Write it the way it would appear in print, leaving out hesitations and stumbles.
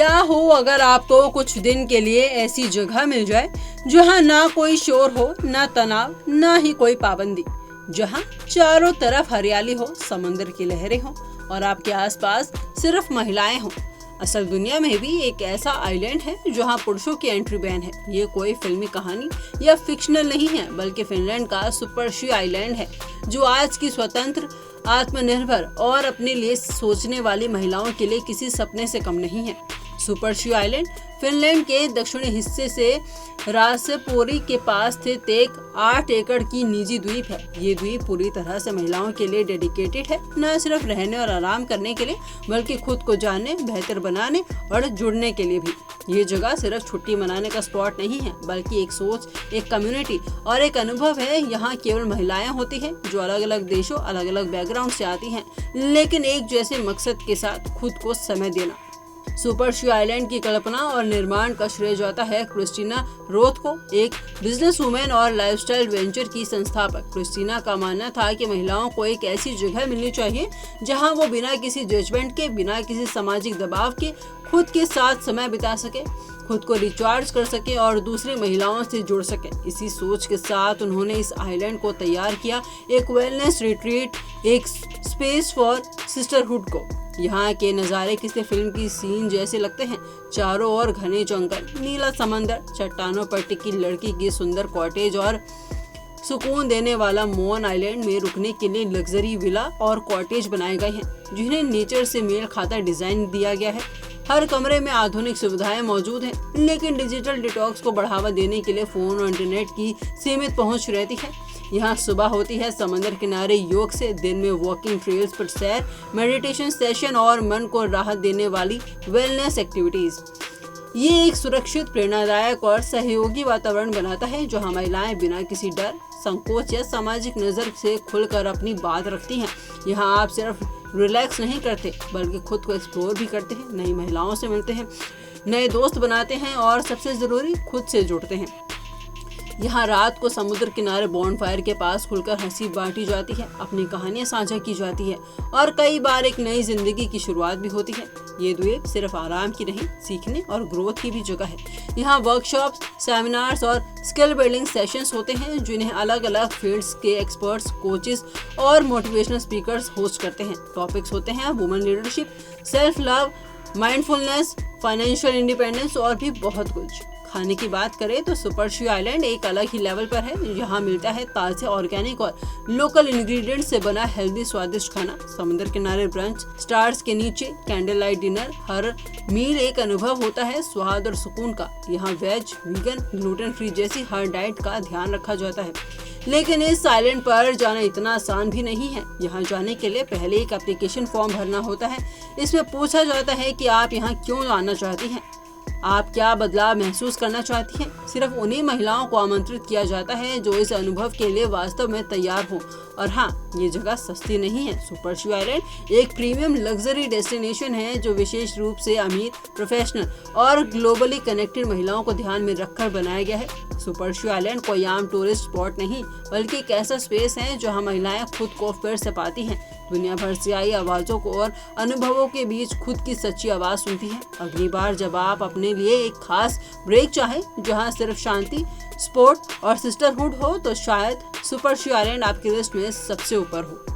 क्या हो अगर आपको कुछ दिन के लिए ऐसी जगह मिल जाए जहां ना कोई शोर हो, ना तनाव, ना ही कोई पाबंदी, जहां चारों तरफ हरियाली हो, समंदर की लहरें हो और आपके आसपास सिर्फ महिलाएं हो। असल दुनिया में भी एक ऐसा आइलैंड है जहां पुरुषों की एंट्री बैन है। ये कोई फिल्मी कहानी या फिक्शनल नहीं है, बल्कि फिनलैंड का सुपरशी आइलैंड है, जो आज की स्वतंत्र, आत्मनिर्भर और अपने लिए सोचने वाली महिलाओं के लिए किसी सपने से कम नहीं है। सुपरशी आइलैंड फिनलैंड के दक्षिणी हिस्से से रासेपोरी के पास स्थित एक 8 एकड़ की निजी द्वीप है। ये द्वीप पूरी तरह से महिलाओं के लिए डेडिकेटेड है, न सिर्फ रहने और आराम करने के लिए, बल्कि खुद को जानने, बेहतर बनाने और जुड़ने के लिए भी। ये जगह सिर्फ छुट्टी मनाने का स्पॉट नहीं है, बल्कि एक सोच, एक कम्युनिटी और एक अनुभव है। यहाँ केवल महिलाएं होती हैं जो अलग अलग देशों, अलग अलग बैकग्राउंड से आती हैं, लेकिन एक जैसे मकसद के साथ खुद को समय देना। सुपरशी आइलैंड की कल्पना और निर्माण का श्रेय जाता है क्रिस्टीना रोथ को, एक बिजनेस वुमेन और लाइफस्टाइल वेंचर की संस्थापक। क्रिस्टीना का मानना था कि महिलाओं को एक ऐसी जगह मिलनी चाहिए जहां वो बिना किसी जजमेंट के, बिना किसी सामाजिक दबाव के खुद के साथ समय बिता सके, खुद को रिचार्ज कर सके और दूसरी महिलाओं से जुड़ सके। इसी सोच के साथ उन्होंने इस आइलैंड को तैयार किया, एक वेलनेस रिट्रीट, एक स्पेस फॉर सिस्टरहुड को। यहाँ के नज़ारे किसी फिल्म की सीन जैसे लगते हैं। चारों ओर घने जंगल, नीला समंदर, चट्टानों पर टिकी लड़की की सुंदर कॉटेज और सुकून देने वाला मोन आइलैंड में रुकने के लिए लग्जरी विला और कॉटेज बनाए गए हैं, जिन्हें नेचर से मेल खाता डिजाइन दिया गया है। हर कमरे में आधुनिक सुविधाएं मौजूद हैं, लेकिन डिजिटल डिटॉक्स को बढ़ावा देने के लिए फोन और इंटरनेट की सीमित पहुंच रहती है। यहाँ सुबह होती है समंदर किनारे योग से, दिन में वॉकिंग ट्रेल्स पर सैर, मेडिटेशन सेशन और मन को राहत देने वाली वेलनेस एक्टिविटीज। ये एक सुरक्षित, प्रेरणादायक और सहयोगी वातावरण बनाता है जहाँ महिलाएं बिना किसी डर, संकोच या सामाजिक नजर से खुलकर अपनी बात रखती हैं। यहाँ आप सिर्फ रिलैक्स नहीं करते, बल्कि खुद को एक्सप्लोर भी करते हैं, नई महिलाओं से मिलते हैं, नए दोस्त बनाते हैं और सबसे जरूरी खुद से जुड़ते हैं। यहाँ रात को समुद्र किनारे बॉनफायर के पास खुलकर हंसी बांटी जाती है, अपनी कहानियां साझा की जाती है और कई बार एक नई जिंदगी की शुरुआत भी होती है। ये द्वीप सिर्फ आराम की नहीं, सीखने और ग्रोथ की भी जगह है। यहाँ वर्कशॉप्स, सेमिनार्स और स्किल बिल्डिंग सेशंस होते हैं, जिन्हें अलग अलग फील्ड्स के एक्सपर्ट्स, कोचेस और मोटिवेशनल स्पीकर्स होस्ट करते हैं। टॉपिक्स होते हैं women leadership, self love, mindfulness, financial independence और भी बहुत कुछ। खाने की बात करें तो सुपरशी आइलैंड एक अलग ही लेवल पर है। यहाँ मिलता है ताजे, ऑर्गेनिक और लोकल इंग्रेडिएंट्स से बना हेल्दी, स्वादिष्ट खाना। समुद्र किनारे ब्रंच, स्टार्स के नीचे कैंडल लाइट डिनर, हर मील एक अनुभव होता है स्वाद और सुकून का। यहाँ वेज, वीगन, ग्लूटेन फ्री जैसी हर डाइट का ध्यान रखा जाता है। लेकिन इस आइलैंड पर जाना इतना आसान भी नहीं है। यहाँ जाने के लिए पहले एक एप्लीकेशन फॉर्म भरना होता है। इसमें पूछा जाता है कि आप यहाँ क्यों आना चाहती हैं, आप क्या बदलाव महसूस करना चाहती हैं। सिर्फ उन्हीं महिलाओं को आमंत्रित किया जाता है जो इस अनुभव के लिए वास्तव में तैयार हो। और हाँ, ये जगह सस्ती नहीं है। सुपरशी आइलैंड एक प्रीमियम लग्जरी डेस्टिनेशन है जो विशेष रूप से अमीर, प्रोफेशनल और ग्लोबली कनेक्टेड महिलाओं को ध्यान में रखकर बनाया गया है। सुपरशी आइलैंड कोई आम टूरिस्ट स्पॉट नहीं, बल्कि एक ऐसा स्पेस है जहाँ महिलाएं खुद को फिर से पाती हैं, दुनिया भर से आई आवाज़ों को और अनुभवों के बीच खुद की सच्ची आवाज़ सुनती है। अगली बार जब आप अपने लिए एक खास ब्रेक चाहें जहां सिर्फ शांति, स्पोर्ट और सिस्टरहुड हो, तो शायद सुपरशी आइलैंड आपकी लिस्ट में सबसे ऊपर हो।